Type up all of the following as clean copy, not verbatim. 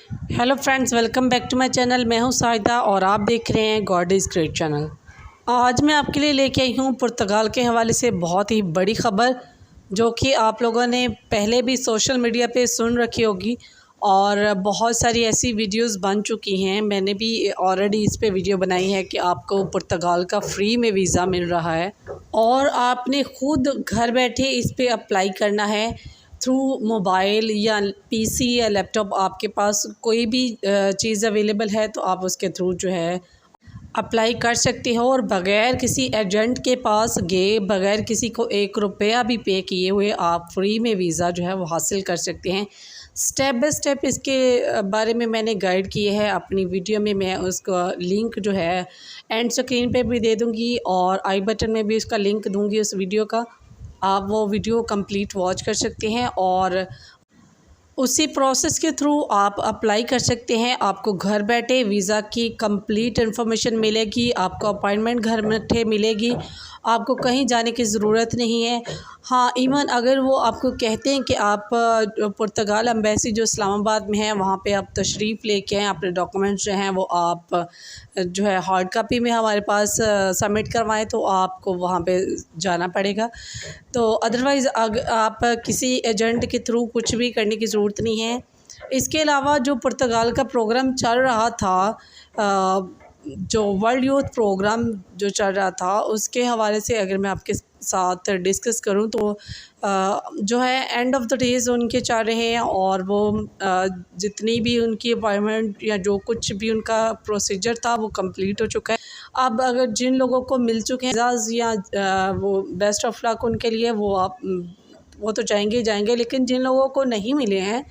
Hello friends, welcome back to my channel. मैं हूं साहिदा और आप देख रहे हैं गॉड इज़ ग्रेट चैनल। आज मैं आपके लिए लेके आई हूं पुर्तगाल के हवाले से बहुत ही बड़ी ख़बर, जो कि आप लोगों ने पहले भी सोशल मीडिया पे सुन रखी होगी और बहुत सारी ऐसी वीडियोस बन चुकी हैं। मैंने भी ऑलरेडी इस पे वीडियो बनाई है कि आपको पुर्तगाल का फ्री में वीज़ा मिल रहा है और आपने ख़ुद घर बैठे इस पे अप्लाई करना है थ्रू मोबाइल या पीसी या लैपटॉप। आपके पास कोई भी चीज़ अवेलेबल है तो आप उसके थ्रू जो है अप्लाई कर सकते हो और बग़ैर किसी एजेंट के पास गए, बग़ैर किसी को 1 रुपया भी पे किए हुए आप फ्री में वीज़ा जो है वो हासिल कर सकते हैं। स्टेप बाय स्टेप इसके बारे में मैंने गाइड किए हैं अपनी वीडियो में। मैं उसका लिंक जो है एंड स्क्रीन पे भी दे दूँगी और आई बटन में भी उसका लिंक दूँगी उस वीडियो का। आप वो वीडियो कंप्लीट वॉच कर सकते हैं और उसी प्रोसेस के थ्रू आप अप्लाई कर सकते हैं। आपको घर बैठे वीज़ा की कंप्लीट इन्फॉर्मेशन मिलेगी, आपको अपॉइंटमेंट घर बैठे मिलेगी, आपको कहीं जाने की ज़रूरत नहीं है। हाँ, इवन अगर वो आपको कहते हैं कि आप पुर्तगाल एम्बेसी जो इस्लामाबाद में है वहाँ पे आप तशरीफ़ लेके आएँ, अपने डॉक्यूमेंट्स जो हैं वो आप जो है हार्ड कापी में हमारे पास सबमिट करवाएं, तो आपको वहाँ पे जाना पड़ेगा। तो अदरवाइज़ आप किसी एजेंट के थ्रू कुछ भी करने की ज़रूरत नहीं है। इसके अलावा जो पुर्तगाल का प्रोग्राम चल रहा था, जो वर्ल्ड यूथ प्रोग्राम जो चल रहा था, उसके हवाले से अगर मैं आपके साथ डिस्कस करूं तो जो है एंड ऑफ़ द डेज़ उनके चल रहे हैं और वो जितनी भी उनकी अपॉइंटमेंट या जो कुछ भी उनका प्रोसीजर था वो कंप्लीट हो चुका है। अब अगर जिन लोगों को मिल चुके हैं वीज़ाज़ या वो बेस्ट ऑफ लक उनके लिए, वो तो जाएंगे ही जाएंगे, लेकिन जिन लोगों को नहीं मिले हैं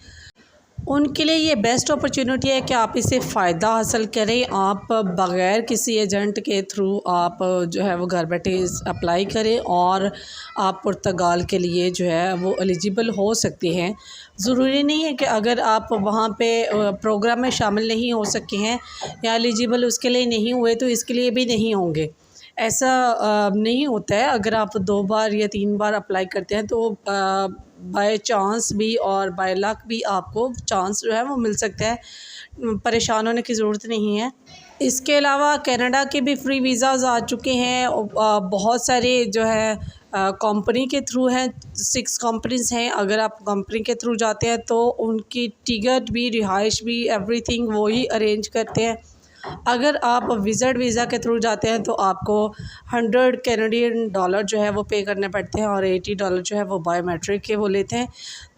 उनके लिए ये बेस्ट अपॉर्चुनिटी है कि आप इससे फ़ायदा हासिल करें। आप बग़ैर किसी एजेंट के थ्रू आप जो है वो घर बैठे अप्लाई करें और आप पुर्तगाल के लिए जो है वो एलिजिबल हो सकते हैं। ज़रूरी नहीं है कि अगर आप वहाँ पे प्रोग्राम में शामिल नहीं हो सके हैं या एलिजिबल उसके लिए नहीं हुए तो इसके लिए भी नहीं होंगे। ऐसा नहीं होता है। अगर आप 2 बार या 3 बार अप्लाई करते हैं तो बाय चांस भी और बाय लक भी आपको चांस जो है वो मिल सकता है। परेशान होने की ज़रूरत नहीं है। इसके अलावा कनाडा के भी फ्री वीज़ाज़ आ चुके हैं। बहुत सारे जो है कंपनी के थ्रू हैं, 6 कंपनीज़ हैं। अगर आप कंपनी के थ्रू जाते हैं तो उनकी टिकट भी, रिहाइश भी, एवरीथिंग वो ही अरेंज करते हैं। अगर आप विज़िट वीज़ा के थ्रू जाते हैं तो आपको 100 कैनेडियन डॉलर जो है वो पे करने पड़ते हैं और $80 जो है वो बायोमेट्रिक के वो लेते हैं।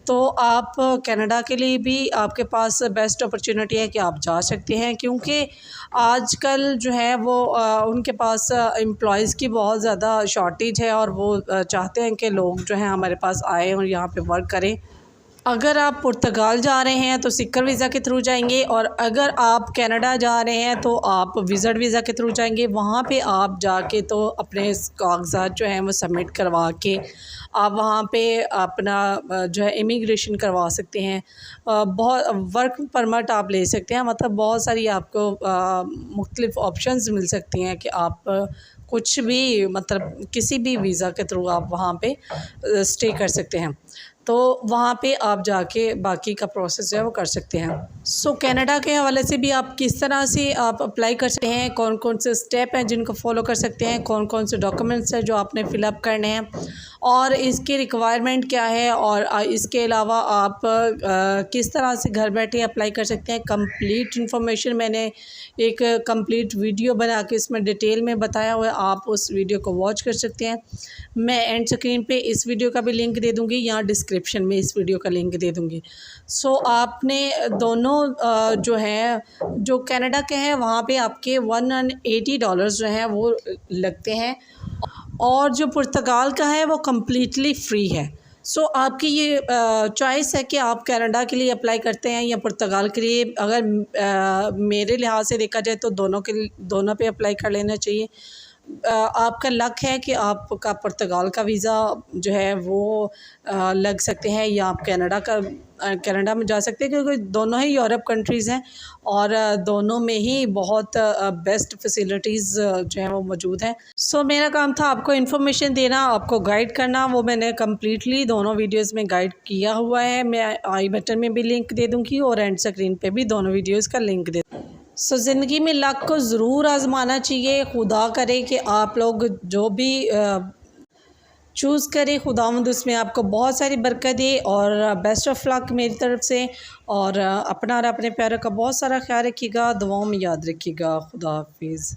तो आप कनाडा के लिए भी आपके पास बेस्ट अपॉर्चुनिटी है कि आप जा सकते हैं, क्योंकि आजकल जो है वो उनके पास एम्प्लॉइज़ की बहुत ज़्यादा शॉर्टेज है और वो चाहते हैं कि लोग जो हैं हमारे पास आएँ और यहाँ पे वर्क करें। अगर आप पुर्तगाल जा रहे हैं तो सिक्कर वीज़ा के थ्रू जाएंगे और अगर आप कनाडा जा रहे हैं तो आप विज़िट वीज़ा के थ्रू जाएंगे। वहाँ पे आप जाके तो अपने कागजात जो हैं वो सबमिट करवा के आप वहाँ पे अपना जो है इमिग्रेशन करवा सकते हैं। बहुत वर्क परमिट आप ले सकते हैं। मतलब बहुत सारी आपको मुख्तलिफ़ ऑप्शंस मिल सकती हैं कि आप कुछ भी, मतलब किसी भी वीज़ा के थ्रू आप वहाँ पे स्टे कर सकते हैं। तो वहाँ पे आप जाके बाकी का प्रोसेस जो है वो कर सकते हैं। सो कनाडा के हवाले से भी आप किस तरह से आप अप्लाई कर सकते हैं, कौन कौन से स्टेप हैं जिनको फॉलो कर सकते हैं, कौन कौन से डॉक्यूमेंट्स हैं जो आपने फ़िलअप करने हैं और इसकी रिक्वायरमेंट क्या है, और इसके अलावा आप किस तरह से घर बैठे अप्लाई कर सकते हैं। कंप्लीट इन्फॉर्मेशन मैंने एक कंप्लीट वीडियो बना के इसमें डिटेल में बताया हुआ है। आप उस वीडियो को वॉच कर सकते हैं। मैं एंड स्क्रीन पे इस वीडियो का भी लिंक दे दूँगी, यहाँ डिस्क्रिप्शन में इस वीडियो का लिंक दे दूँगी। सो आपने दोनों जो हैं, जो कनाडा के हैं वहाँ पे आपके $180 जो हैं वो लगते हैं और जो पुर्तगाल का है वो कम्प्लीटली फ्री है। सो आपकी ये चॉइस है कि आप कनाडा के लिए अप्लाई करते हैं या पुर्तगाल के लिए। अगर मेरे लिहाज से देखा जाए तो दोनों पे अप्लाई कर लेना चाहिए। आपका लक है कि आपका पुर्तगाल का वीज़ा जो है वो लग सकते हैं, या आप कनाडा में जा सकते हैं, क्योंकि दोनों ही यूरोप कंट्रीज़ हैं और दोनों में ही बहुत बेस्ट फैसिलिटीज़ जो है वो मौजूद हैं। सो मेरा काम था आपको इन्फॉर्मेशन देना, आपको गाइड करना। वो मैंने कम्प्लीटली दोनों वीडियोज़ में गाइड किया हुआ है। मैं आई बटन में भी लिंक दे दूँगी और एंड स्क्रीन पे भी दोनों वीडियोज़ का लिंक दे। सो ज़िंदगी में लक को ज़रूर आज़माना चाहिए। खुदा करे कि आप लोग जो भी चूज़ करें, खुदावंद उसमें आपको बहुत सारी बरकत दे। और बेस्ट ऑफ लक मेरी तरफ से। और अपना और अपने प्यारों का बहुत सारा ख्याल रखिएगा, दुआओं में याद रखिएगा। खुदा हाफिज़।